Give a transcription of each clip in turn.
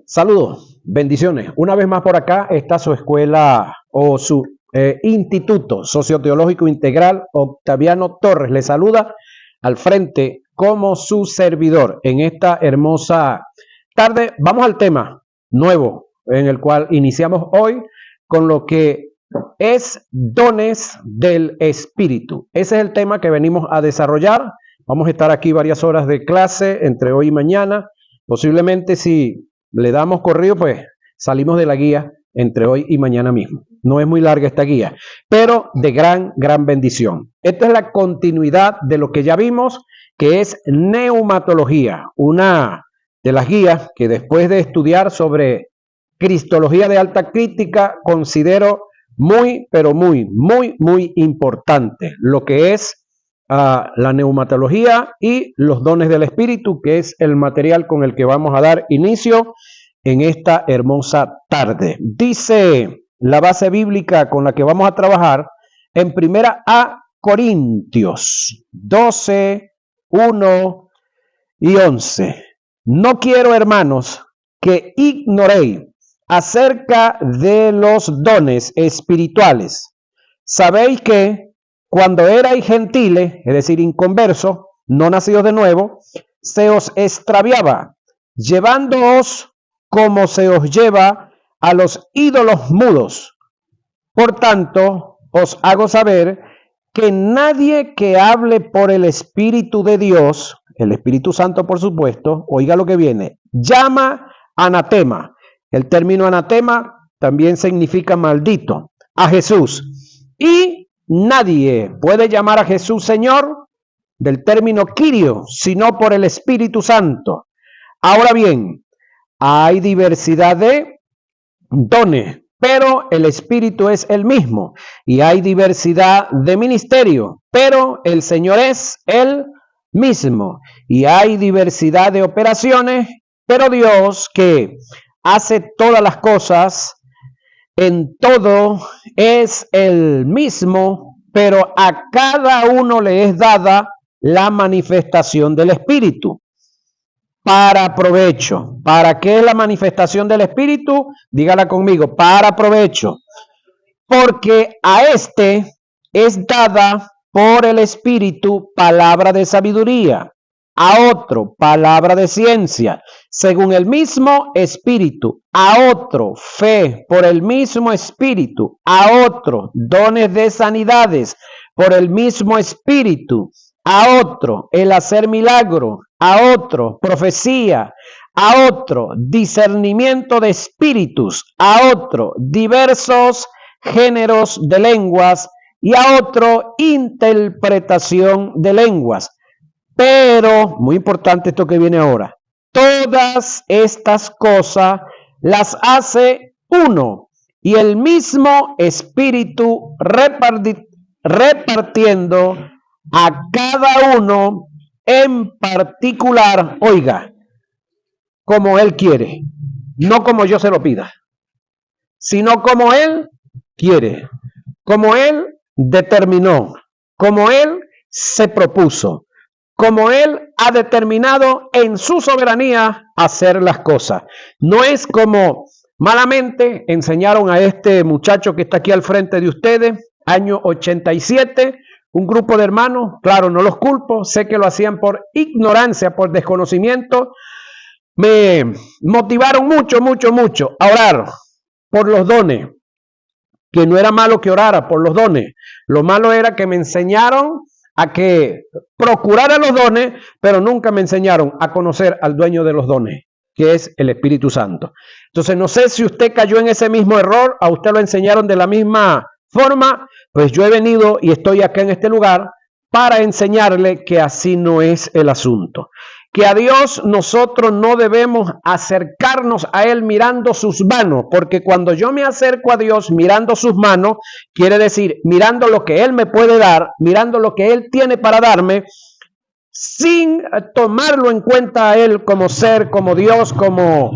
Saludos, bendiciones. Una vez más por acá está su escuela o su Instituto Socioteológico Integral. Octaviano Torres le saluda al frente como su servidor en esta hermosa tarde. Vamos al tema nuevo en el cual iniciamos hoy con lo que es dones del Espíritu. Ese es el tema que venimos a desarrollar. Vamos a estar aquí varias horas de clase entre hoy y mañana. Posiblemente si le damos corrido, pues salimos de la guía entre hoy y mañana mismo. No es muy larga esta guía, pero de gran bendición. Esta es la continuidad de lo que ya vimos, que es neumatología, una de las guías que después de estudiar sobre cristología de alta crítica considero muy, pero muy importante lo que es la neumatología y los dones del Espíritu, que es el material con el que vamos a dar inicio en esta hermosa tarde. Dice la base bíblica con la que vamos a trabajar en primera a Corintios 12, 1 y 11. No quiero, hermanos, que ignoréis acerca de los dones espirituales. Sabéis que cuando erais gentiles, es decir, inconversos, no nacidos de nuevo, se os extraviaba, llevándoos como se os lleva a los ídolos mudos. Por tanto, os hago saber que nadie que hable por el Espíritu de Dios, el Espíritu Santo por supuesto, oiga lo que viene, llama anatema. El término anatema también significa maldito, a Jesús. Y nadie puede llamar a Jesús Señor, del término Kyrio, sino por el Espíritu Santo. Ahora bien, hay diversidad de dones, pero el Espíritu es el mismo. Y hay diversidad de ministerio, pero el Señor es el mismo. Y hay diversidad de operaciones, pero Dios, que hace todas las cosas en todo, es el mismo, pero a cada uno le es dada la manifestación del Espíritu para provecho. ¿Para qué es la manifestación del Espíritu? Dígala conmigo, para provecho. Porque a este es dada por el Espíritu palabra de sabiduría, a otro palabra de ciencia, según el mismo Espíritu, a otro fe por el mismo Espíritu, a otro dones de sanidades por el mismo Espíritu, a otro el hacer milagro, a otro profecía, a otro discernimiento de espíritus, a otro diversos géneros de lenguas y a otro interpretación de lenguas. Pero, muy importante esto que viene ahora, todas estas cosas las hace uno y el mismo Espíritu repartiendo a cada uno en particular, oiga, como Él quiere, no como yo se lo pida, sino como Él quiere, como Él determinó, como Él se propuso, como Él ha determinado en su soberanía hacer las cosas. No es como malamente enseñaron a este muchacho que está aquí al frente de ustedes, año 87, un grupo de hermanos, claro, no los culpo, sé que lo hacían por ignorancia, por desconocimiento. Me motivaron mucho a orar por los dones, que no era malo que orara por los dones, lo malo era que me enseñaron a que procurara los dones, pero nunca me enseñaron a conocer al dueño de los dones, que es el Espíritu Santo. Entonces no sé si usted cayó en ese mismo error, a usted lo enseñaron de la misma forma, pues yo he venido y estoy acá en este lugar para enseñarle que así no es el asunto. Que a Dios nosotros no debemos acercarnos a Él mirando sus manos, porque cuando yo me acerco a Dios mirando sus manos, quiere decir mirando lo que Él me puede dar, mirando lo que Él tiene para darme, sin tomarlo en cuenta a Él como ser, como Dios, como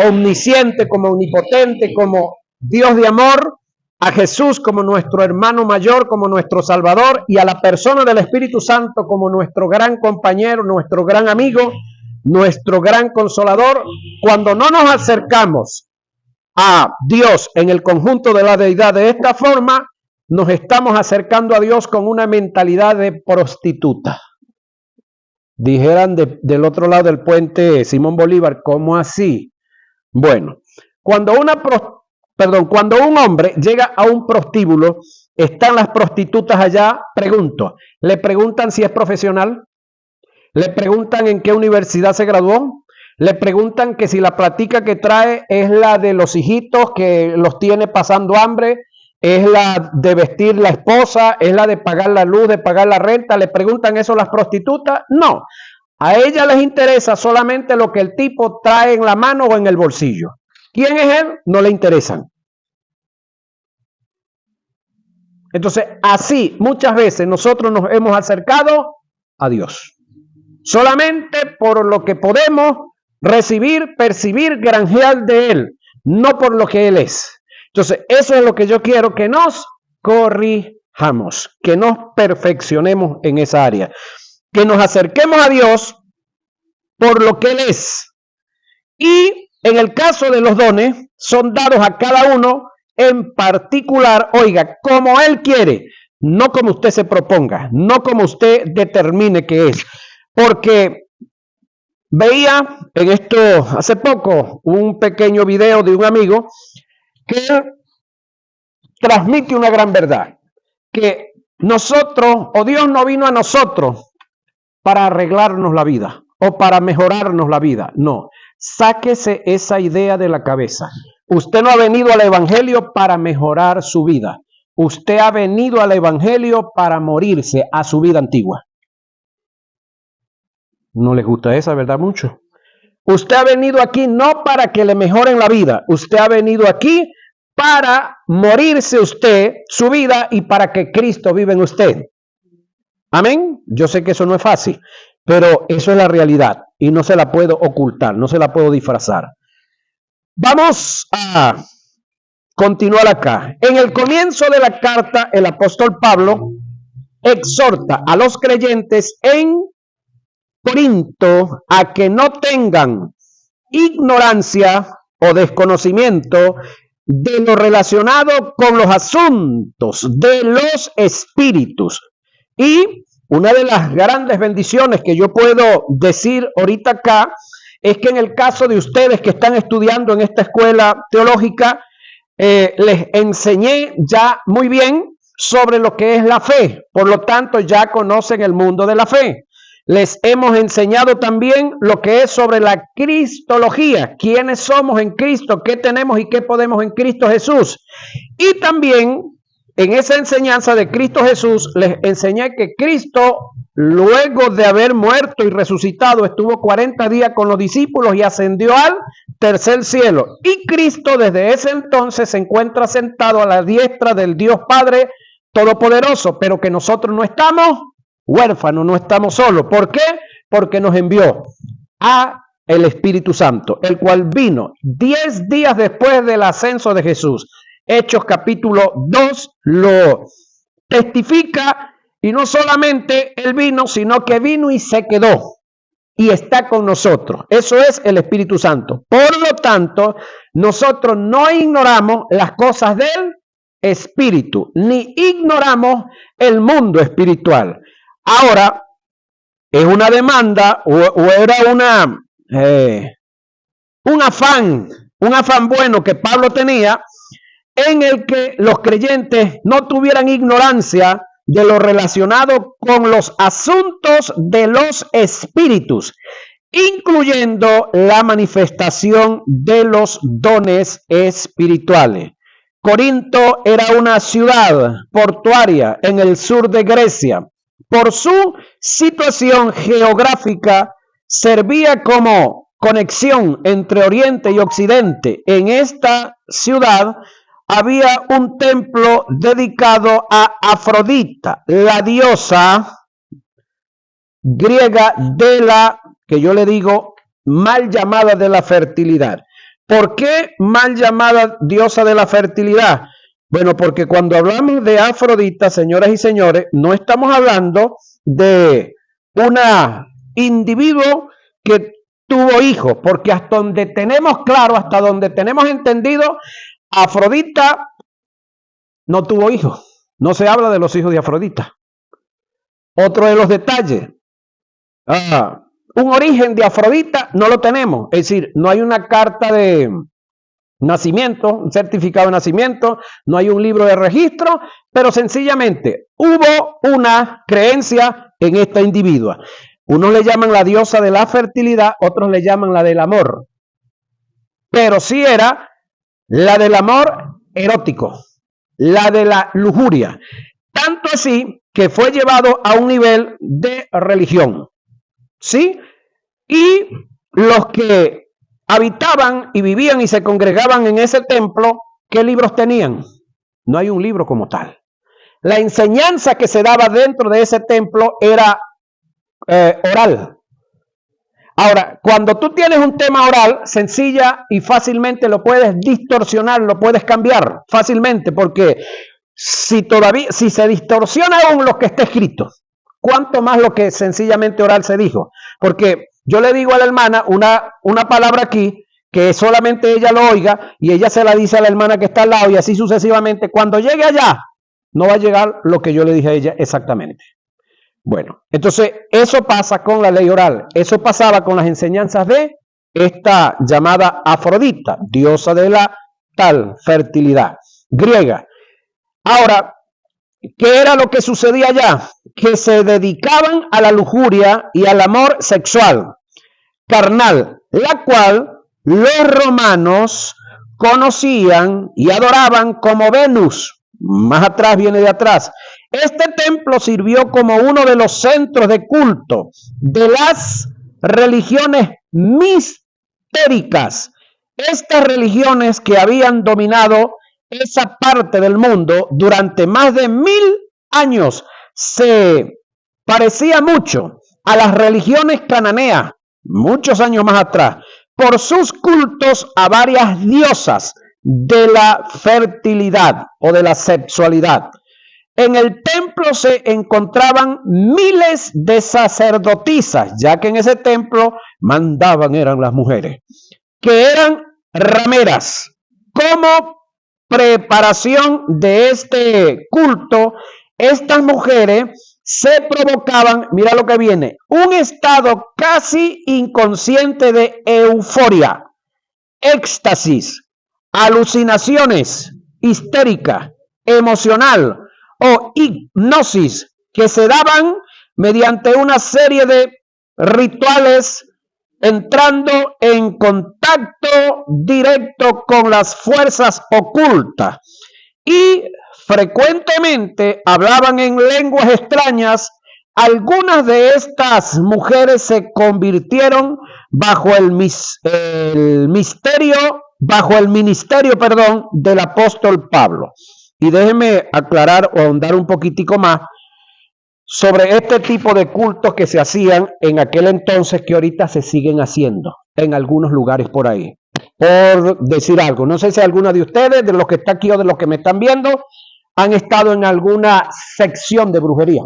omnisciente, como omnipotente, como Dios de amor, a Jesús como nuestro hermano mayor, como nuestro Salvador, y a la persona del Espíritu Santo como nuestro gran compañero, nuestro gran amigo. nuestro gran consolador, cuando no nos acercamos a Dios en el conjunto de la deidad de esta forma, nos estamos acercando a Dios con una mentalidad de prostituta. Dijeran del otro lado del puente Simón Bolívar, ¿cómo así? Bueno, cuando un hombre llega a un prostíbulo, están las prostitutas allá, le preguntan si es profesional, le preguntan en qué universidad se graduó, le preguntan que si la platica que trae es la de los hijitos que los tiene pasando hambre, es la de vestir la esposa, es la de pagar la luz, de pagar la renta. ¿Le preguntan eso las prostitutas? No, a ellas les interesa solamente lo que el tipo trae en la mano o en el bolsillo. ¿Quién es él? No le interesan. Entonces, así muchas veces nosotros nos hemos acercado a Dios. Solamente por lo que podemos recibir, percibir, granjear de Él, no por lo que Él es. Entonces, eso es lo que yo quiero, que nos corrijamos, que nos perfeccionemos en esa área, que nos acerquemos a Dios por lo que Él es. Y en el caso de los dones, son dados a cada uno en particular, oiga, como Él quiere, no como usted se proponga, no como usted determine que es. Porque veía en esto hace poco un pequeño video de un amigo que transmite una gran verdad, que nosotros, o Dios no vino a nosotros para arreglarnos la vida o para mejorarnos la vida, no, sáquese esa idea de la cabeza. Usted no ha venido al evangelio para mejorar su vida, usted ha venido al evangelio para morirse a su vida antigua. No les gusta esa, ¿verdad? Mucho. Usted ha venido aquí no para que le mejoren la vida. Usted ha venido aquí para morirse usted, su vida, y para que Cristo viva en usted. Amén. Yo sé que eso no es fácil, pero eso es la realidad y no se la puedo ocultar, no se la puedo disfrazar. Vamos a continuar acá. En el comienzo de la carta, el apóstol Pablo exhorta a los creyentes en Corinto a que no tengan ignorancia o desconocimiento de lo relacionado con los asuntos de los espíritus. Y una de las grandes bendiciones que yo puedo decir ahorita acá es que en el caso de ustedes que están estudiando en esta escuela teológica, les enseñé ya muy bien sobre lo que es la fe. Por lo tanto, ya conocen el mundo de la fe. Les hemos enseñado también lo que es sobre la cristología, quiénes somos en Cristo, qué tenemos y qué podemos en Cristo Jesús. Y también en esa enseñanza de Cristo Jesús les enseñé que Cristo, luego de haber muerto y resucitado, estuvo 40 días con los discípulos y ascendió al tercer cielo. Y Cristo desde ese entonces se encuentra sentado a la diestra del Dios Padre Todopoderoso, pero que nosotros no estamos huérfanos, no estamos solos. ¿Por qué? Porque nos envió a el Espíritu Santo, el cual vino 10 días después del ascenso de Jesús. Hechos capítulo 2 lo testifica, y no solamente él vino, sino que vino y se quedó y está con nosotros. Eso es el Espíritu Santo. Por lo tanto, nosotros no ignoramos las cosas del Espíritu, ni ignoramos el mundo espiritual. Ahora, es una demanda o era un afán bueno que Pablo tenía, en el que los creyentes no tuvieran ignorancia de lo relacionado con los asuntos de los espíritus, incluyendo la manifestación de los dones espirituales. Corinto era una ciudad portuaria en el sur de Grecia. Por su situación geográfica, servía como conexión entre Oriente y Occidente. En esta ciudad había un templo dedicado a Afrodita, la diosa griega de la, que yo le digo, mal llamada de la fertilidad. ¿Por qué mal llamada diosa de la fertilidad? Bueno, porque cuando hablamos de Afrodita, señoras y señores, no estamos hablando de una individuo que tuvo hijos, porque hasta donde tenemos claro, hasta donde tenemos entendido, Afrodita no tuvo hijos. No se habla de los hijos de Afrodita. Otro de los detalles, un origen de Afrodita no lo tenemos, es decir, no hay una carta de nacimiento, un certificado de nacimiento, no hay un libro de registro, pero sencillamente hubo una creencia en esta individua. Unos le llaman la diosa de la fertilidad, otros le llaman la del amor, pero sí era la del amor erótico, la de la lujuria, tanto así que fue llevado a un nivel de religión, ¿sí? Y los que habitaban y vivían y se congregaban en ese templo, ¿qué libros tenían? No hay un libro como tal. La enseñanza que se daba dentro de ese templo era oral. Ahora, cuando tú tienes un tema oral, sencilla y fácilmente lo puedes distorsionar, lo puedes cambiar fácilmente, porque si se distorsiona aún lo que está escrito, ¿cuánto más lo que sencillamente oral se dijo? Porque yo le digo a la hermana una palabra aquí, que solamente ella lo oiga, y ella se la dice a la hermana que está al lado, y así sucesivamente. Cuando llegue allá, no va a llegar lo que yo le dije a ella exactamente. Bueno, entonces eso pasa con la ley oral, eso pasaba con las enseñanzas de esta llamada Afrodita, diosa de la tal fertilidad griega. Ahora, ¿qué era lo que sucedía allá? Que se dedicaban a la lujuria y al amor sexual, carnal, la cual los romanos conocían y adoraban como Venus. Más atrás viene de atrás. Este templo sirvió como uno de los centros de culto de las religiones mistéricas. Estas religiones que habían dominado esa parte del mundo durante más de 1000 años se parecía mucho a las religiones cananeas, muchos años más atrás, por sus cultos a varias diosas de la fertilidad o de la sexualidad. En el templo se encontraban miles de sacerdotisas, ya que en ese templo mandaban eran las mujeres, que eran rameras. Como preparación de este culto, estas mujeres se provocaban, mira lo que viene, un estado casi inconsciente de euforia, éxtasis, alucinaciones, histérica, emocional o hipnosis que se daban mediante una serie de rituales entrando en contacto directo con las fuerzas ocultas y frecuentemente hablaban en lenguas extrañas. Algunas de estas mujeres se convirtieron bajo el ministerio, del apóstol Pablo. Y déjenme aclarar o ahondar un poquitico más sobre este tipo de cultos que se hacían en aquel entonces, que ahorita se siguen haciendo en algunos lugares por ahí. Por decir algo, no sé si alguno de ustedes, de los que está aquí o de los que me están viendo, han estado en alguna sección de brujería.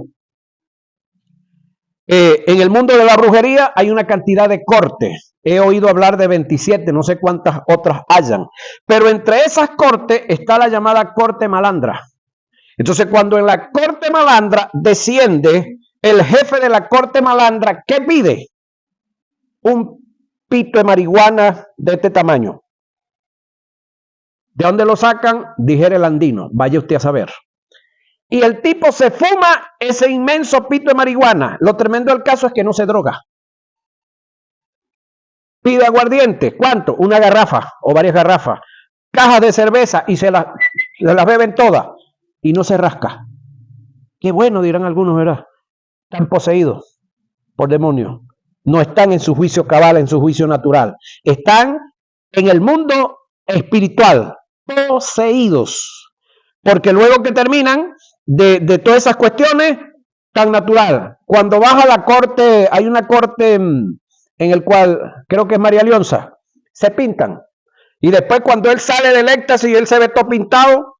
En el mundo de la brujería hay una cantidad de cortes. He oído hablar de 27, no sé cuántas otras hayan. Pero entre esas cortes está la llamada corte malandra. Entonces, cuando en la corte malandra desciende el jefe de la corte malandra, ¿qué pide? Un pito de marihuana de este tamaño. ¿De dónde lo sacan? Dijera el andino, vaya usted a saber. Y el tipo se fuma ese inmenso pito de marihuana. Lo tremendo del caso es que no se droga. Pide aguardiente, ¿cuánto? Una garrafa o varias garrafas. Cajas de cerveza y se las beben todas. Y no se rasca. Qué bueno, dirán algunos, ¿verdad? Están poseídos por demonios. No están en su juicio cabal, en su juicio natural. Están en el mundo espiritual, poseídos. Porque luego que terminan de todas esas cuestiones, tan natural. Cuando vas a la corte, hay una corte en el cual, creo que es María Leonza, se pintan. Y después cuando él sale del éxtasis y él se ve todo pintado,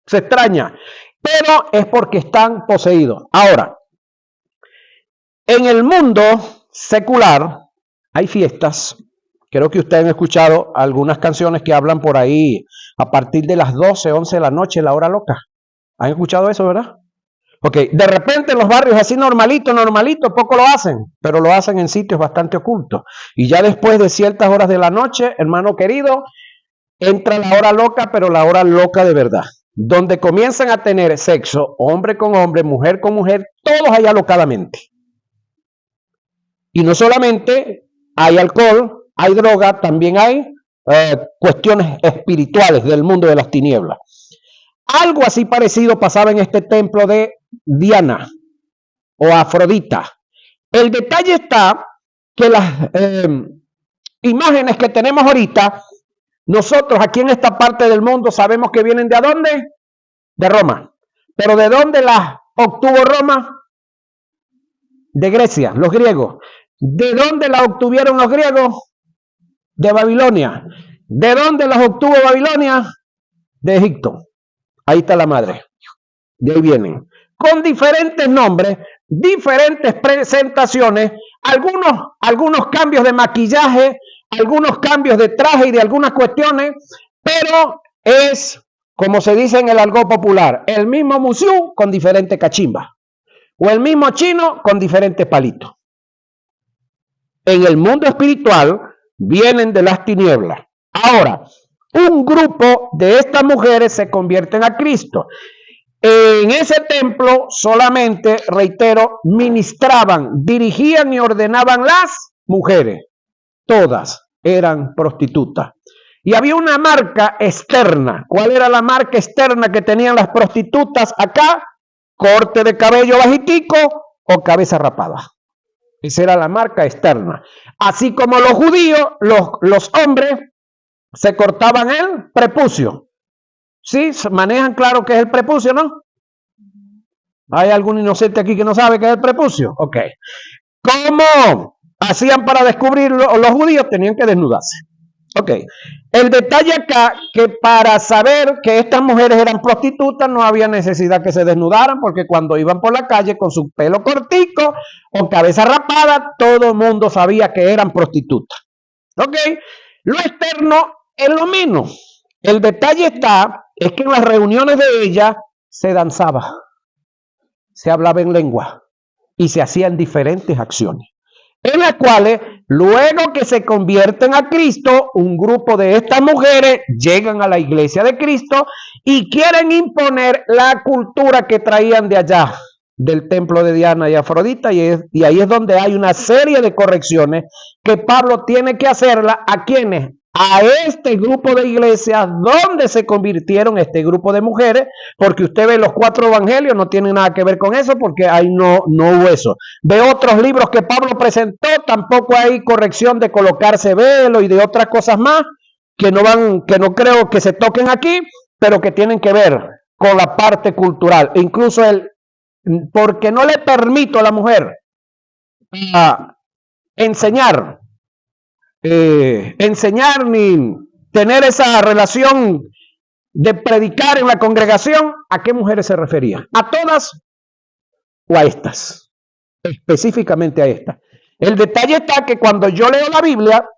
se extraña. Pero es porque están poseídos. Ahora, en el mundo secular, hay fiestas. Creo que ustedes han escuchado algunas canciones que hablan por ahí a partir de las 12, 11 de la noche, la hora loca. ¿Han escuchado eso, verdad? Ok, de repente en los barrios así normalito, poco lo hacen, pero lo hacen en sitios bastante ocultos. Y ya después de ciertas horas de la noche, hermano querido, entra la hora loca, pero la hora loca de verdad, donde comienzan a tener sexo, hombre con hombre, mujer con mujer, todos allá alocadamente. Y no solamente hay alcohol, hay droga, también hay cuestiones espirituales del mundo de las tinieblas. Algo así parecido pasaba en este templo de Diana o Afrodita. El detalle está que las imágenes que tenemos ahorita, nosotros aquí en esta parte del mundo sabemos que vienen ¿de dónde? De Roma. Pero ¿de dónde las obtuvo Roma? De Grecia, los griegos. ¿De dónde las obtuvieron los griegos? De Babilonia. ¿De dónde las obtuvo Babilonia? De Egipto. Ahí está la madre. De ahí vienen. Con diferentes nombres, diferentes presentaciones, algunos cambios de maquillaje, algunos cambios de traje y de algunas cuestiones, pero es, como se dice en el argot popular, el mismo musú con diferentes cachimbas, o el mismo chino con diferentes palitos. En el mundo espiritual vienen de las tinieblas. Ahora, un grupo de estas mujeres se convierten a Cristo. En ese templo solamente, reitero, ministraban, dirigían y ordenaban las mujeres. Todas eran prostitutas. Y había una marca externa. ¿Cuál era la marca externa que tenían las prostitutas acá? Corte de cabello bajitico o cabeza rapada. Esa era la marca externa. Así como los judíos, los hombres se cortaban el prepucio. ¿Sí? Manejan claro qué es el prepucio, ¿no? ¿Hay algún inocente aquí que no sabe qué es el prepucio? Ok. ¿Cómo hacían para descubrirlo? Los judíos tenían que desnudarse. Ok. El detalle acá, que para saber que estas mujeres eran prostitutas no había necesidad que se desnudaran, porque cuando iban por la calle con su pelo cortico o cabeza rapada, todo el mundo sabía que eran prostitutas. Ok. Lo externo es lo mismo. El detalle está, es que en las reuniones de ella se danzaba, se hablaba en lengua y se hacían diferentes acciones, en las cuales luego que se convierten a Cristo, un grupo de estas mujeres llegan a la iglesia de Cristo y quieren imponer la cultura que traían de allá, del templo de Diana y Afrodita, y ahí es donde hay una serie de correcciones que Pablo tiene que hacerla a quienes, a este grupo de iglesias donde se convirtieron este grupo de mujeres, porque usted ve los 4 evangelios, no tienen nada que ver con eso, porque ahí no hubo eso. Ve otros libros que Pablo presentó, tampoco hay corrección de colocarse velo y de otras cosas más, que no creo que se toquen aquí, pero que tienen que ver con la parte cultural. E incluso porque no le permito a la mujer enseñar ni tener esa relación de predicar en la congregación. ¿A qué mujeres se refería? ¿A todas o a estas? Específicamente a estas. El detalle está que cuando yo leo la Biblia,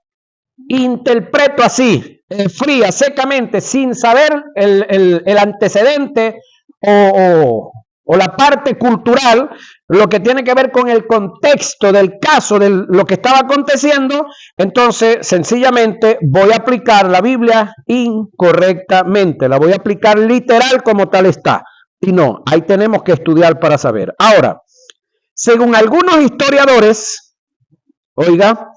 interpreto así, fría, secamente, sin saber el antecedente o la parte cultural, lo que tiene que ver con el contexto del caso, de lo que estaba aconteciendo. Entonces sencillamente voy a aplicar la Biblia incorrectamente, la voy a aplicar literal como tal está, y no, ahí tenemos que estudiar para saber. Ahora, según algunos historiadores, oiga,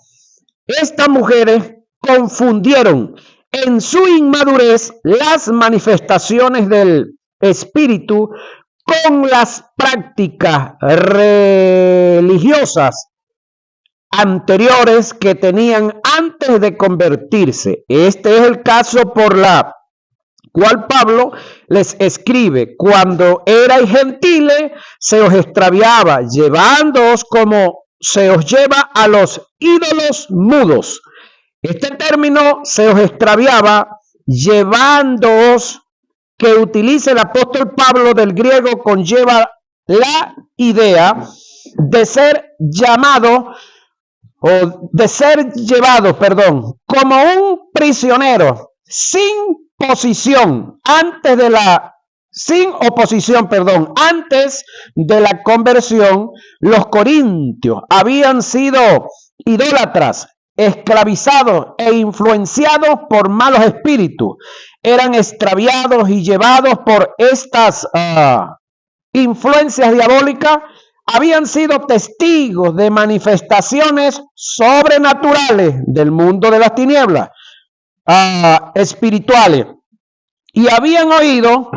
estas mujeres confundieron en su inmadurez las manifestaciones del espíritu con las prácticas religiosas anteriores que tenían antes de convertirse. Este es el caso por la cual Pablo les escribe: cuando erais gentiles, se os extraviaba, llevándoos como se os lleva a los ídolos mudos. Este término, se os extraviaba, llevándoos, que utiliza el apóstol Pablo del griego, conlleva la idea de ser llamado o de ser llevados, perdón, como un prisionero sin posición sin oposición, perdón, antes de la conversión. Los corintios habían sido idólatras, esclavizados e influenciados por malos espíritus. Eran extraviados y llevados por estas influencias diabólicas. Habían sido testigos de manifestaciones sobrenaturales del mundo de las tinieblas, espirituales, y habían oído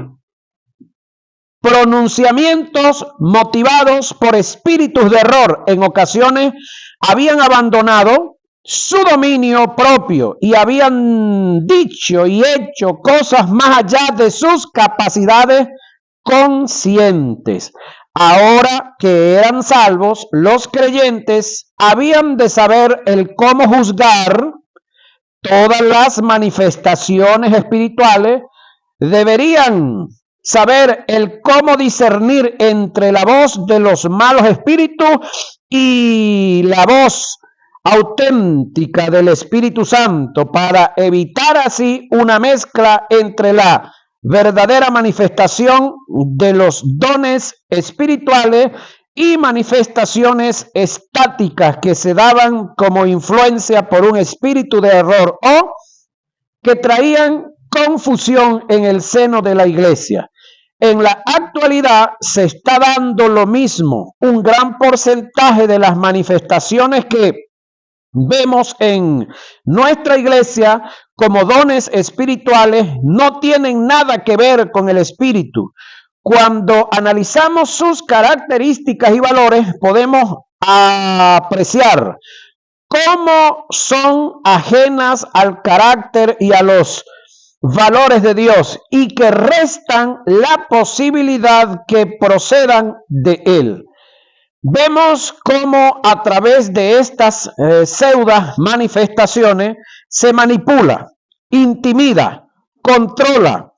pronunciamientos motivados por espíritus de error. En ocasiones habían abandonado su dominio propio y habían dicho y hecho cosas más allá de sus capacidades conscientes. Ahora que eran salvos, los creyentes habían de saber el cómo juzgar todas las manifestaciones espirituales. Deberían saber el cómo discernir entre la voz de los malos espíritus y la voz auténtica del Espíritu Santo, para evitar así una mezcla entre la verdadera manifestación de los dones espirituales y manifestaciones estáticas que se daban como influencia por un espíritu de error o que traían confusión en el seno de la iglesia. En la actualidad se está dando lo mismo. Un gran porcentaje de las manifestaciones que vemos en nuestra iglesia como dones espirituales no tienen nada que ver con el espíritu. Cuando analizamos sus características y valores, podemos apreciar cómo son ajenas al carácter y a los valores de Dios y que restan la posibilidad que procedan de Él. Vemos cómo a través de estas pseudas manifestaciones se manipula, intimida, controla,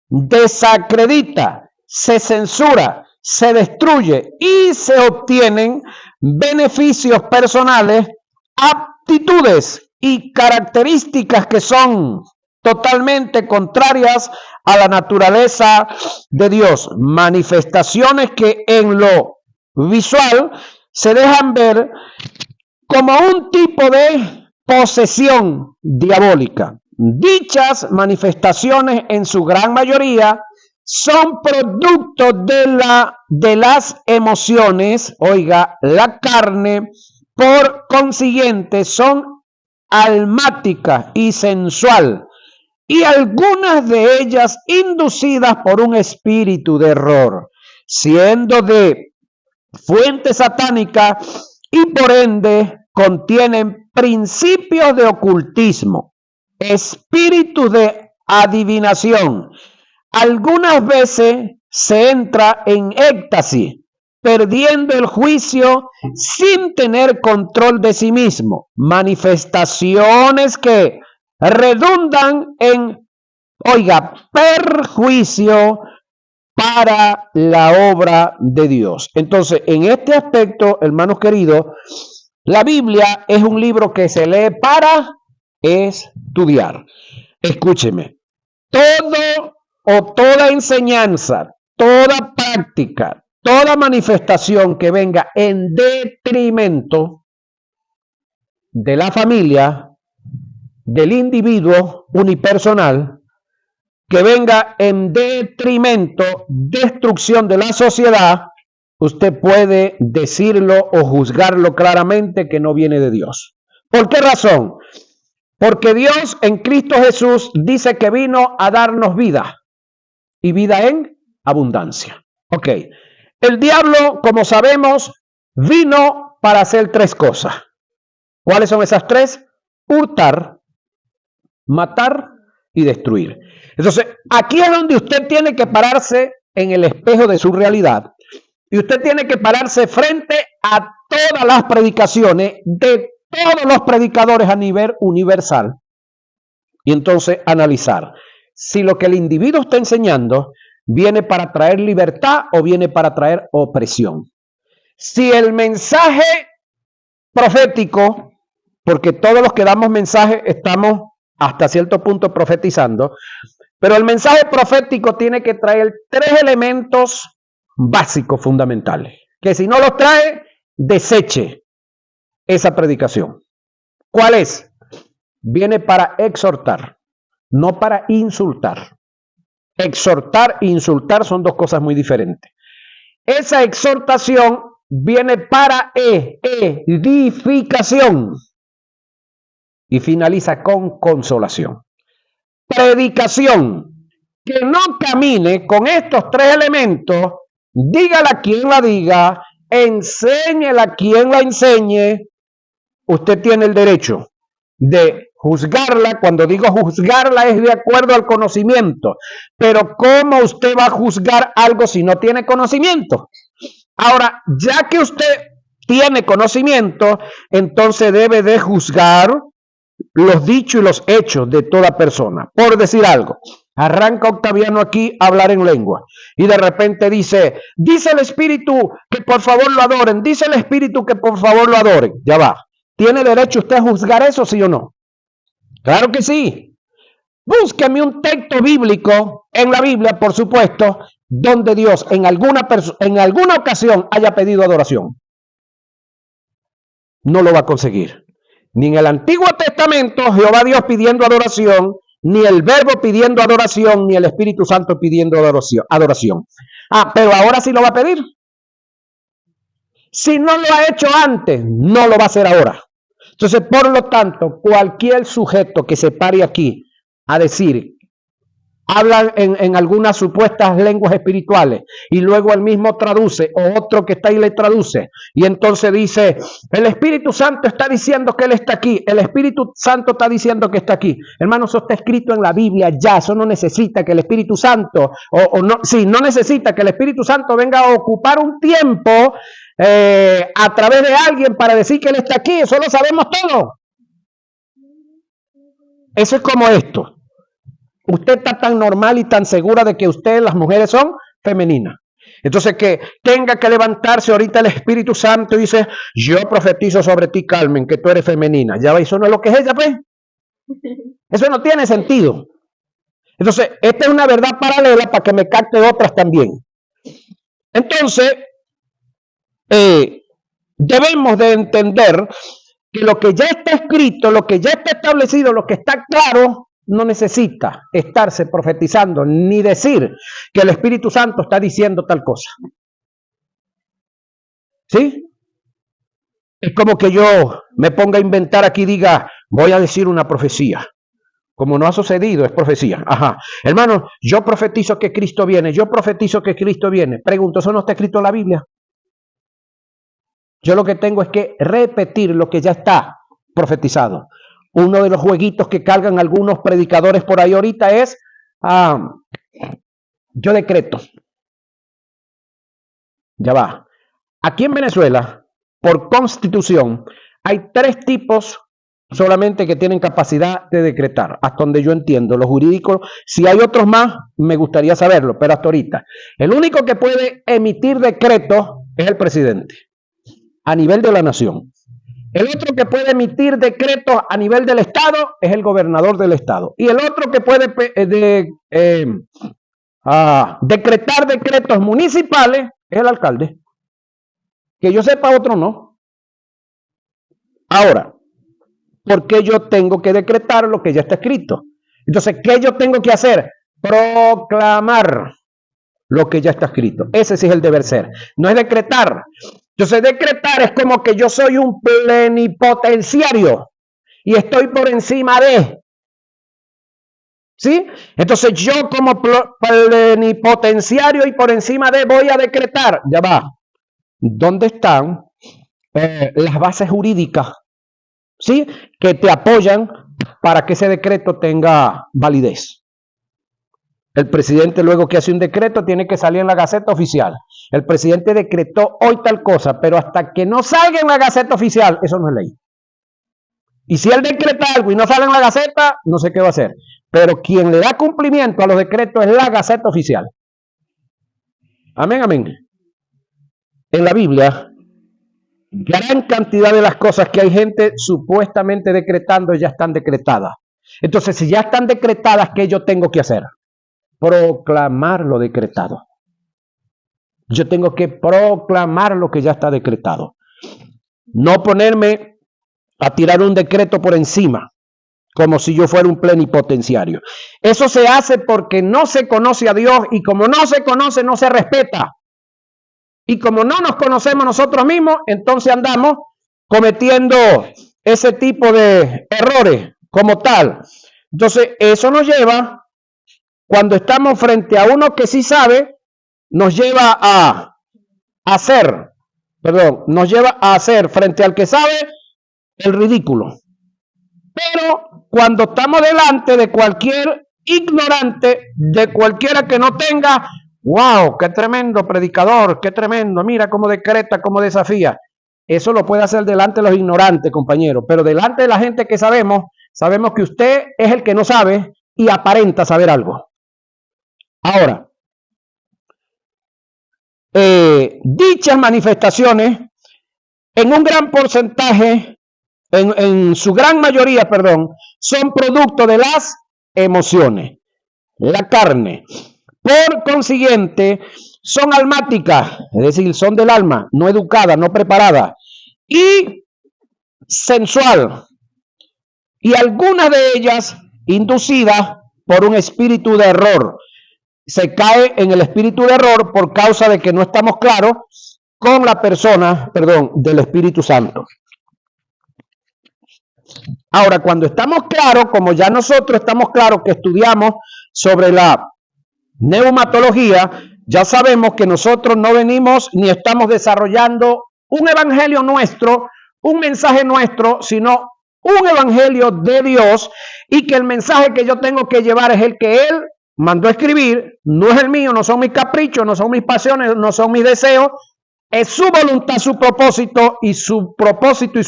desacredita, se censura, se destruye y se obtienen beneficios personales, aptitudes y características que son totalmente contrarias a la naturaleza de Dios. Manifestaciones que en lo visual se dejan ver como un tipo de posesión diabólica. Dichas manifestaciones en su gran mayoría son producto de las emociones, oiga, la carne. Por consiguiente son almáticas y sensual, y algunas de ellas inducidas por un espíritu de error, siendo de fuente satánica y por ende contienen principios de ocultismo, espíritus de adivinación. Algunas veces se entra en éxtasis, perdiendo el juicio sin tener control de sí mismo. Manifestaciones que redundan en, oiga, perjuicio para la obra de Dios. Entonces, en este aspecto, hermanos queridos, la Biblia es un libro que se lee para estudiar. Escúcheme, todo o toda enseñanza, toda práctica, toda manifestación que venga en detrimento de la familia, del individuo unipersonal, que venga en detrimento, destrucción de la sociedad, usted puede decirlo o juzgarlo claramente que no viene de Dios. ¿Por qué razón? Porque Dios en Cristo Jesús dice que vino a darnos vida y vida en abundancia. Ok. El diablo, como sabemos, vino para hacer tres cosas. ¿Cuáles son esas tres? Hurtar, matar y destruir. Entonces, aquí es donde usted tiene que pararse en el espejo de su realidad y usted tiene que pararse frente a todas las predicaciones de todos los predicadores a nivel universal y entonces analizar si lo que el individuo está enseñando viene para traer libertad o viene para traer opresión. Si el mensaje profético, porque todos los que damos mensaje estamos hasta cierto punto profetizando, pero el mensaje profético tiene que traer 3 elementos básicos, fundamentales, que si no los trae, deseche esa predicación. ¿Cuál es? Viene para exhortar, no para insultar. Exhortar e insultar son 2 cosas muy diferentes. Esa exhortación viene para edificación y finaliza con consolación. Predicación que no camine con estos 3 elementos, dígala a quien la diga, enséñela a quien la enseñe, usted tiene el derecho de juzgarla. Cuando digo juzgarla es de acuerdo al conocimiento, pero ¿cómo usted va a juzgar algo si no tiene conocimiento? Ahora, ya que usted tiene conocimiento, entonces debe de juzgar los dichos y los hechos de toda persona. Por decir algo, arranca Octaviano aquí a hablar en lengua y de repente dice el Espíritu que por favor lo adoren, dice el Espíritu que por favor lo adoren. Ya va. ¿Tiene derecho usted a juzgar eso, sí o no? Claro que sí. Búsqueme un texto bíblico en la Biblia, por supuesto, donde Dios en alguna ocasión haya pedido adoración. No lo va a conseguir. Ni en el Antiguo Testamento Jehová Dios pidiendo adoración, ni el Verbo pidiendo adoración, ni el Espíritu Santo pidiendo adoración. Pero ahora sí lo va a pedir. Si no lo ha hecho antes, no lo va a hacer ahora. Entonces, por lo tanto, cualquier sujeto que se pare aquí a decir, habla en algunas supuestas lenguas espirituales y luego él mismo traduce o otro que está ahí le traduce y entonces dice, el Espíritu Santo está diciendo que él está aquí, el Espíritu Santo está diciendo que está aquí. Hermano, eso está escrito en la Biblia ya, eso no necesita que el Espíritu Santo, no necesita que el Espíritu Santo venga a ocupar un tiempo a través de alguien para decir que él está aquí, eso lo sabemos todo. Eso es como esto. Usted está tan normal y tan segura de que ustedes, las mujeres, son femeninas. Entonces que tenga que levantarse ahorita el Espíritu Santo y dice, yo profetizo sobre ti, Carmen, que tú eres femenina. Ya va, eso no es lo que es ella, pues. Eso no tiene sentido. Entonces, esta es una verdad paralela para que me capte otras también. Entonces, debemos de entender que lo que ya está escrito, lo que ya está establecido, lo que está claro, no necesita estarse profetizando ni decir que el Espíritu Santo está diciendo tal cosa. ¿Sí? Es como que yo me ponga a inventar aquí y diga, voy a decir una profecía. Como no ha sucedido, es profecía. Ajá. Hermano, yo profetizo que Cristo viene. Yo profetizo que Cristo viene. Pregunto, ¿eso no está escrito en la Biblia? Yo lo que tengo es que repetir lo que ya está profetizado. Uno de los jueguitos que cargan algunos predicadores por ahí ahorita es, yo decreto. Ya va. Aquí en Venezuela, por constitución, hay 3 tipos solamente que tienen capacidad de decretar, hasta donde yo entiendo. Los jurídicos, si hay otros más, me gustaría saberlo, pero hasta ahorita. El único que puede emitir decretos es el presidente, a nivel de la nación. El otro que puede emitir decretos a nivel del Estado es el gobernador del Estado. Y el otro que puede decretar decretos municipales es el alcalde. Que yo sepa, otro no. Ahora, ¿por qué yo tengo que decretar lo que ya está escrito? Entonces, ¿qué yo tengo que hacer? Proclamar lo que ya está escrito. Ese sí es el deber ser. No es decretar. Entonces, decretar es como que yo soy un plenipotenciario y estoy por encima de. ¿Sí? Entonces, yo como plenipotenciario y por encima de voy a decretar. Ya va. ¿Dónde están las bases jurídicas? ¿Sí? Que te apoyan para que ese decreto tenga validez. El presidente, luego que hace un decreto, tiene que salir en la Gaceta Oficial. El presidente decretó hoy tal cosa, pero hasta que no salga en la Gaceta Oficial, eso no es ley. Y si él decreta algo y no sale en la Gaceta, no sé qué va a hacer. Pero quien le da cumplimiento a los decretos es la Gaceta Oficial. Amén, amén. En la Biblia gran cantidad de las cosas que hay gente supuestamente decretando ya están decretadas. Entonces, si ya están decretadas, ¿qué yo tengo que hacer? Proclamar lo decretado. Yo tengo que proclamar lo que ya está decretado. No ponerme a tirar un decreto por encima, como si yo fuera un plenipotenciario. Eso se hace porque no se conoce a Dios, y como no se conoce, no se respeta. Y como no nos conocemos nosotros mismos, entonces andamos cometiendo ese tipo de errores como tal. Entonces, eso nos lleva, cuando estamos frente a uno que sí sabe, nos lleva a hacer, nos lleva a hacer frente al que sabe el ridículo. Pero cuando estamos delante de cualquier ignorante, de cualquiera que no tenga, wow, qué tremendo predicador, qué tremendo, mira cómo decreta, cómo desafía. Eso lo puede hacer delante de los ignorantes, compañeros, pero delante de la gente que sabemos que usted es el que no sabe y aparenta saber algo. Ahora, dichas manifestaciones, en un gran porcentaje, en su gran mayoría, son producto de las emociones, la carne. Por consiguiente, son almáticas, es decir, son del alma, no educada, no preparada, y sensual, y algunas de ellas inducidas por un espíritu de error. Se cae en el espíritu de error por causa de que no estamos claros con la persona, del Espíritu Santo. Ahora, cuando estamos claros, como ya nosotros estamos claros que estudiamos sobre la neumatología, ya sabemos que nosotros no venimos ni estamos desarrollando un evangelio nuestro, un mensaje nuestro, sino un evangelio de Dios, y que el mensaje que yo tengo que llevar es el que Él mandó a escribir, no es el mío, no son mis caprichos, no son mis pasiones, no son mis deseos, es su voluntad, su propósito, y su propósito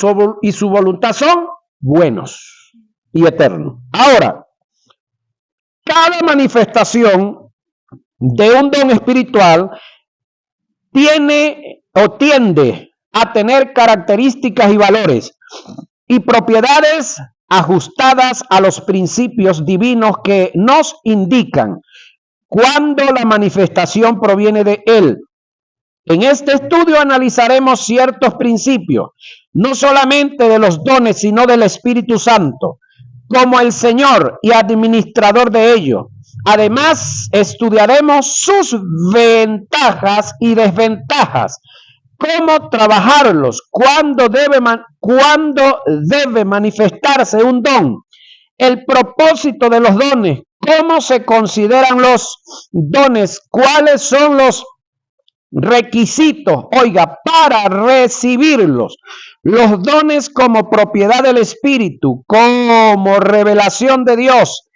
y su voluntad son buenos y eternos. Ahora, cada manifestación de un don espiritual tiene o tiende a tener características y valores y propiedades ajustadas a los principios divinos que nos indican cuando la manifestación proviene de Él. En este estudio analizaremos ciertos principios, no solamente de los dones, sino del Espíritu Santo, como el Señor y administrador de ellos. Además, estudiaremos sus ventajas y desventajas, cómo trabajarlos, cuándo debe manifestarse un don, el propósito de los dones, cómo se consideran los dones, cuáles son los requisitos, para recibirlos, los dones como propiedad del Espíritu, como revelación de Dios,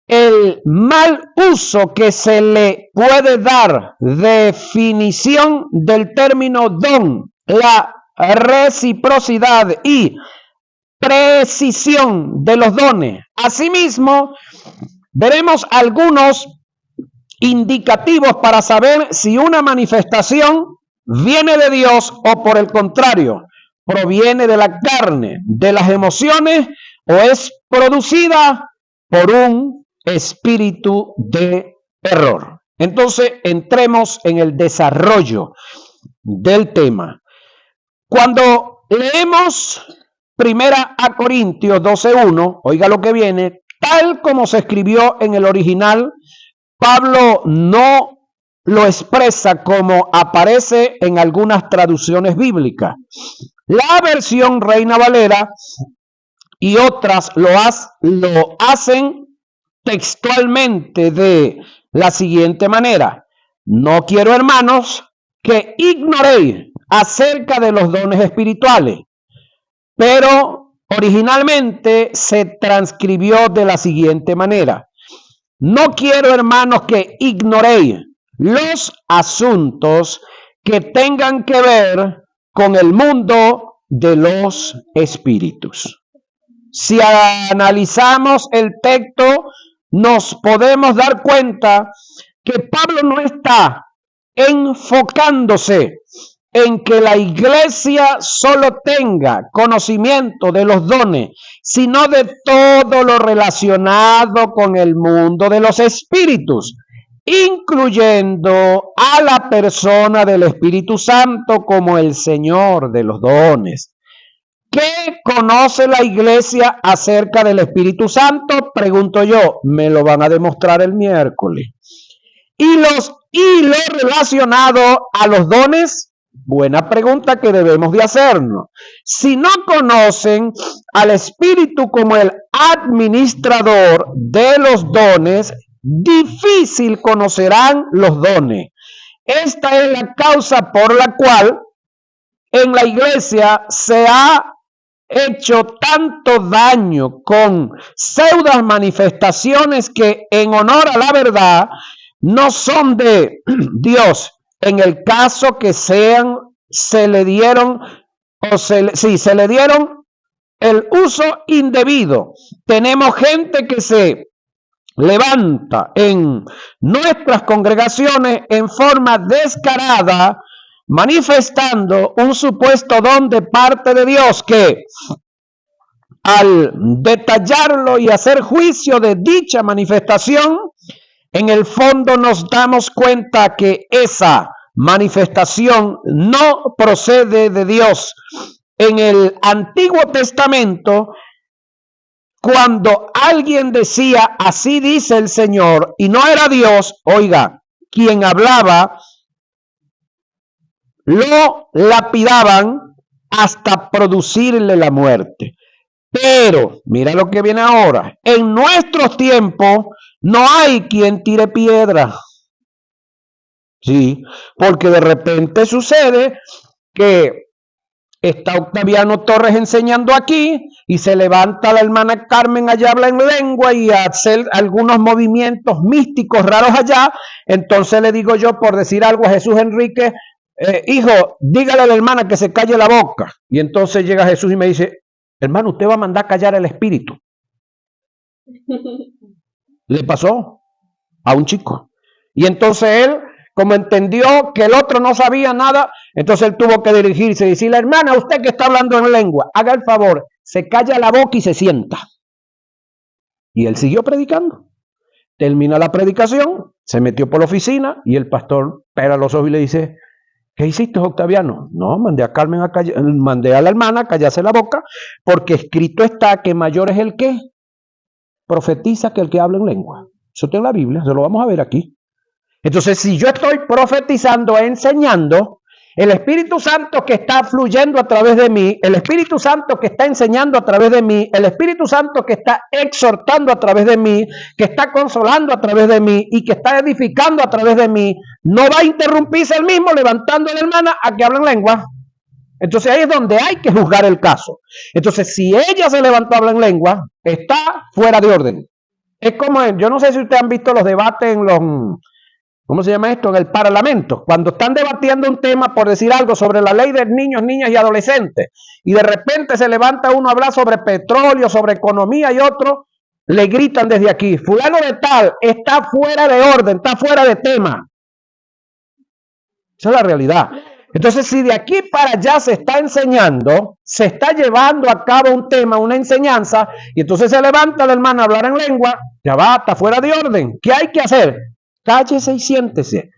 el mal uso que se le puede dar, definición del término don, la reciprocidad y precisión de los dones. Asimismo, veremos algunos indicativos para saber si una manifestación viene de Dios o, por el contrario, proviene de la carne, de las emociones, o es producida por un espíritu de error. Entonces, entremos en el desarrollo del tema. Cuando leemos 1 Corintios 12:1, oiga lo que viene, tal como se escribió en el original, Pablo no lo expresa como aparece en algunas traducciones bíblicas. La versión Reina Valera y otras lo hacen textualmente de la siguiente manera: no quiero, hermanos, que ignoréis acerca de los dones espirituales, pero originalmente se transcribió de la siguiente manera: no quiero, hermanos, que ignoréis los asuntos que tengan que ver con el mundo de los espíritus. Si analizamos el texto, nos podemos dar cuenta que Pablo no está enfocándose en que la iglesia solo tenga conocimiento de los dones, sino de todo lo relacionado con el mundo de los espíritus, incluyendo a la persona del Espíritu Santo como el Señor de los dones. ¿Qué conoce la iglesia acerca del Espíritu Santo? Pregunto yo, me lo van a demostrar el miércoles. ¿Y lo relacionado a los dones? Buena pregunta que debemos de hacernos. Si no conocen al Espíritu como el administrador de los dones, difícil conocerán los dones. Esta es la causa por la cual en la iglesia se ha hecho tanto daño con pseudas manifestaciones que en honor a la verdad no son de Dios. En el caso que sean, se le dieron el uso indebido. Tenemos gente que se levanta en nuestras congregaciones en forma descarada, manifestando un supuesto don de parte de Dios que, al detallarlo y hacer juicio de dicha manifestación, en el fondo nos damos cuenta que esa manifestación no procede de Dios. En el Antiguo Testamento, cuando alguien decía, así dice el Señor, y no era Dios, oiga, quien hablaba, lo lapidaban hasta producirle la muerte. Pero, mira lo que viene ahora, en nuestros tiempos no hay quien tire piedra. Sí, porque de repente sucede que está Octaviano Torres enseñando aquí y se levanta la hermana Carmen allá, habla en lengua y hacer algunos movimientos místicos raros allá. Entonces le digo yo, por decir algo a Jesús Enrique, hijo, dígale a la hermana que se calle la boca. Y entonces llega Jesús y me dice, hermano, usted va a mandar callar el espíritu. Le pasó a un chico. Y entonces él, como entendió que el otro no sabía nada, entonces él tuvo que dirigirse y decirle, hermana, usted que está hablando en lengua, haga el favor, se calla la boca y se sienta. Y él siguió predicando. Termina la predicación, se metió por la oficina y el pastor pega los ojos y le dice, ¿qué hiciste, Octaviano? No, mandé a la hermana a callarse la boca, porque escrito está que mayor es el que profetiza que el que habla en lengua. Eso está en la Biblia, se lo vamos a ver aquí. Entonces, si yo estoy profetizando e enseñando, el Espíritu Santo que está fluyendo a través de mí, el Espíritu Santo que está enseñando a través de mí, el Espíritu Santo que está exhortando a través de mí, que está consolando a través de mí y que está edificando a través de mí, no va a interrumpirse el mismo levantando a la hermana a que hable en lengua. Entonces ahí es donde hay que juzgar el caso. Entonces, si ella se levantó a hablar en lengua, está fuera de orden. Es como, yo no sé si ustedes han visto los debates en los... ¿Cómo se llama esto? En el Parlamento, cuando están debatiendo un tema, por decir algo, sobre la ley de niños, niñas y adolescentes, y de repente se levanta uno a hablar sobre petróleo, sobre economía, y otro le gritan desde aquí, fulano de tal está fuera de orden, está fuera de tema. Esa es la realidad. Entonces, si de aquí para allá se está enseñando, se está llevando a cabo un tema, una enseñanza, y entonces se levanta la hermana a hablar en lengua, ya va, está fuera de orden. ¿Qué hay que hacer? Cállese y siéntese.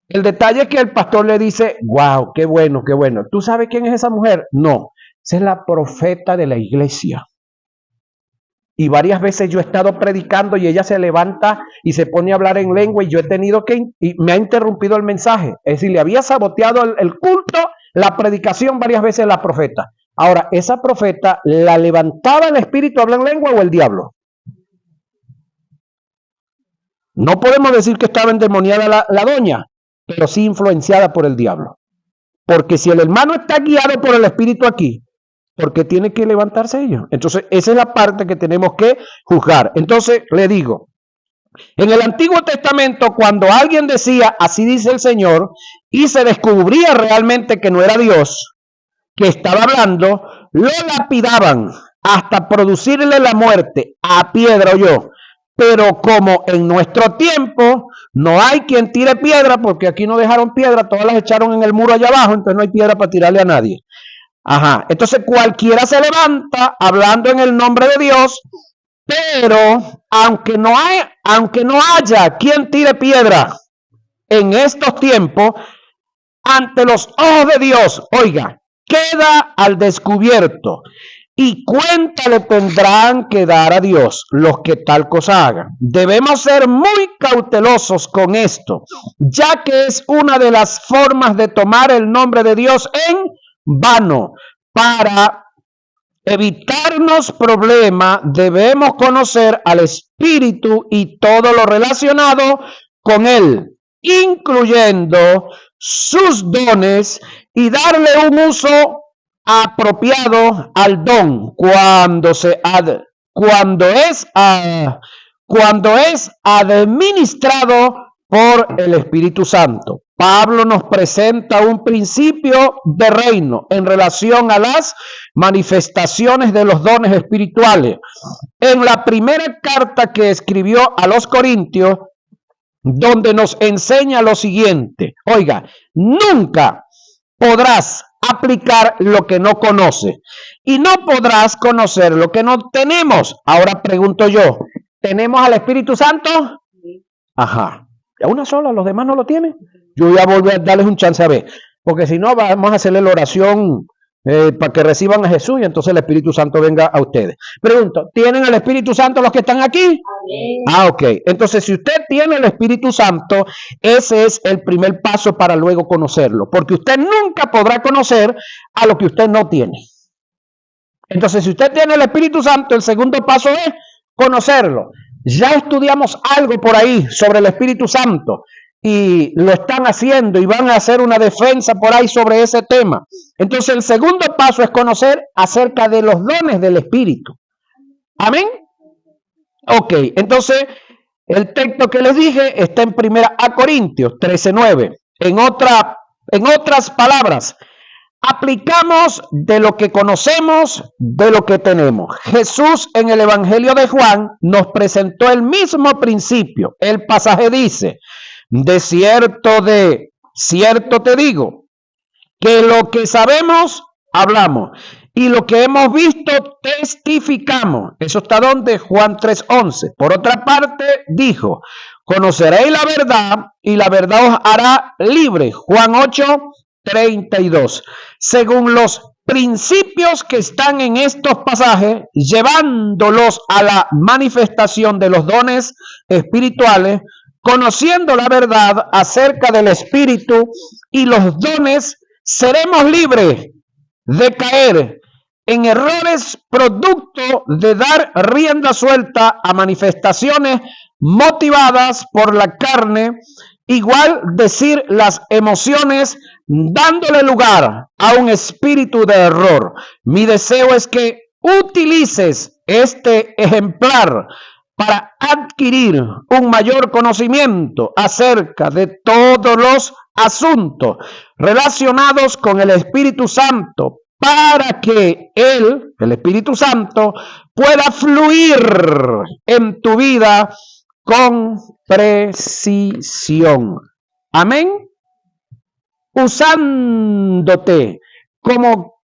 El detalle es que el pastor le dice, wow, qué bueno, qué bueno. ¿Tú sabes quién es esa mujer? No, esa es la profeta de la iglesia. Y varias veces yo he estado predicando y ella se levanta y se pone a hablar en lengua y yo he tenido que, y me ha interrumpido el mensaje. Es decir, le había saboteado el culto, la predicación varias veces la profeta. Ahora, ¿esa profeta la levantaba el espíritu a hablar en lengua o el diablo? No podemos decir que estaba endemoniada la doña, pero sí influenciada por el diablo. Porque si el hermano está guiado por el espíritu aquí, ¿por qué tiene que levantarse ella? Entonces, esa es la parte que tenemos que juzgar. Entonces, le digo, en el Antiguo Testamento, cuando alguien decía, así dice el Señor, y se descubría realmente que no era Dios que estaba hablando, lo lapidaban hasta producirle la muerte a piedra o yo. Pero como en nuestro tiempo No hay quien tire piedra, porque aquí no dejaron piedra, todas las echaron en el muro allá abajo, entonces no hay piedra para tirarle a nadie. Ajá, entonces cualquiera se levanta hablando en el nombre de Dios, pero aunque no haya quien tire piedra en estos tiempos, ante los ojos de Dios, oiga, queda al descubierto y cuenta le tendrán que dar a Dios los que tal cosa hagan. Debemos ser muy cautelosos con esto, ya que es una de las formas de tomar el nombre de Dios en vano. Para evitarnos problemas, debemos conocer al Espíritu y todo lo relacionado con él, incluyendo sus dones, y darle un uso apropiado al don cuando es administrado por el Espíritu Santo. Pablo nos presenta un principio de reino en relación a las manifestaciones de los dones espirituales. En la primera carta que escribió a los Corintios, donde nos enseña lo siguiente: oiga, nunca podrás aplicar lo que no conoces y no podrás conocer lo que no tenemos. Ahora pregunto yo, ¿tenemos al Espíritu Santo? Ajá. ¿A una sola? ¿Los demás no lo tienen? Yo voy a volver a darles un chance a ver, porque si no vamos a hacerle la oración para que reciban a Jesús y entonces el Espíritu Santo venga a ustedes. Pregunto, ¿tienen el Espíritu Santo los que están aquí? Amén. Ah, ok. Entonces, si usted tiene el Espíritu Santo, ese es el primer paso para luego conocerlo, porque usted nunca podrá conocer a lo que usted no tiene. Entonces, si usted tiene el Espíritu Santo, el segundo paso es conocerlo. Ya estudiamos algo por ahí sobre el Espíritu Santo y lo están haciendo y van a hacer una defensa por ahí sobre ese tema. Entonces el segundo paso es conocer acerca de los dones del Espíritu. Amén. Ok, entonces el texto que les dije está en 1 Corintios 13:9. En otras palabras, aplicamos de lo que conocemos, de lo que tenemos. Jesús en el Evangelio de Juan nos presentó el mismo principio. El pasaje dice: de cierto te digo, que lo que sabemos, hablamos, y lo que hemos visto, testificamos. Eso está donde Juan 3:11. Por otra parte, dijo: conoceréis la verdad, y la verdad os hará libre. Juan 8:32. Según los principios que están en estos pasajes, llevándolos a la manifestación de los dones espirituales, conociendo la verdad acerca del Espíritu y los dones, seremos libres de caer en errores producto de dar rienda suelta a manifestaciones motivadas por la carne. Igual decir las emociones, dándole lugar a un espíritu de error. Mi deseo es que utilices este ejemplar para adquirir un mayor conocimiento acerca de todos los asuntos relacionados con el Espíritu Santo, para que el Espíritu Santo, pueda fluir en tu vida con precisión. Amén. Usándote como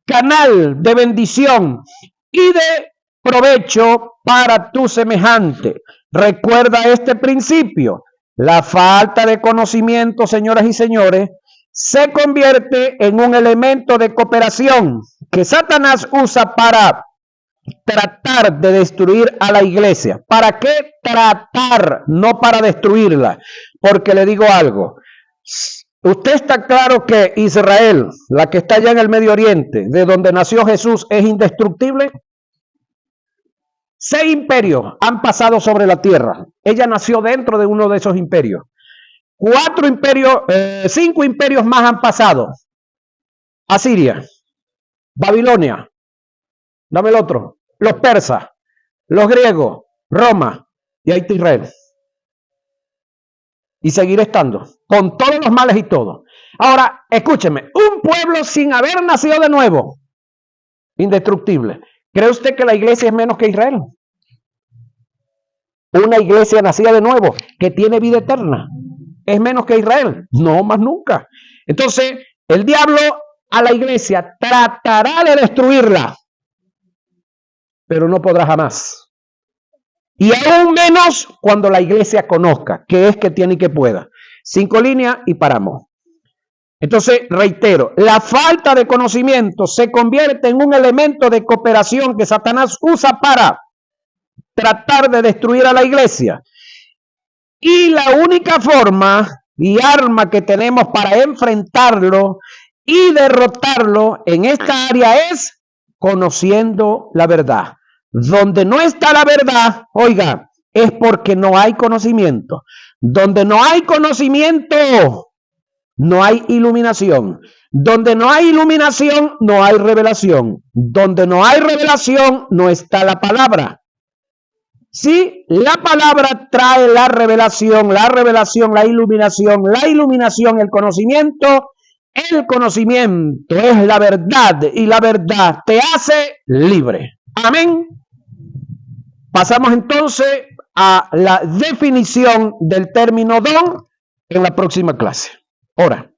canal de bendición y de provecho para tu semejante. Recuerda este principio: la falta de conocimiento, señoras y señores, se convierte en un elemento de cooperación que Satanás usa para tratar de destruir a la iglesia. ¿Para qué tratar? No para destruirla. Porque le digo algo. Usted está claro que Israel, la que está allá en el Medio Oriente, de donde nació Jesús, es indestructible. 6 imperios han pasado sobre la tierra. Ella nació dentro de uno de esos imperios. 5 imperios más han pasado. Asiria, Babilonia, dame el otro, los persas, los griegos, Roma, y ahí está Israel. Y seguirá estando, con todos los males y todo. Ahora, escúcheme, un pueblo sin haber nacido de nuevo, indestructible. ¿Cree usted que la iglesia es menos que Israel? una iglesia nacida de nuevo que tiene vida eterna. ¿Es menos que Israel? No, más nunca. Entonces, el diablo a la iglesia tratará de destruirla, pero no podrá jamás. Y aún menos cuando la iglesia conozca qué es que tiene y que pueda. 5 líneas y paramos. Entonces, reitero, la falta de conocimiento se convierte en un elemento de cooperación que Satanás usa para tratar de destruir a la iglesia. Y la única forma y arma que tenemos para enfrentarlo y derrotarlo en esta área es conociendo la verdad. Donde no está la verdad, oiga, es porque no hay conocimiento. Donde no hay conocimiento, no hay iluminación. Donde no hay iluminación, no hay revelación. Donde no hay revelación, no está la palabra. Sí, la palabra trae la revelación, la iluminación, el conocimiento. El conocimiento es la verdad y la verdad te hace libre. Amén. Pasamos entonces a la definición del término don en la próxima clase. Ahora.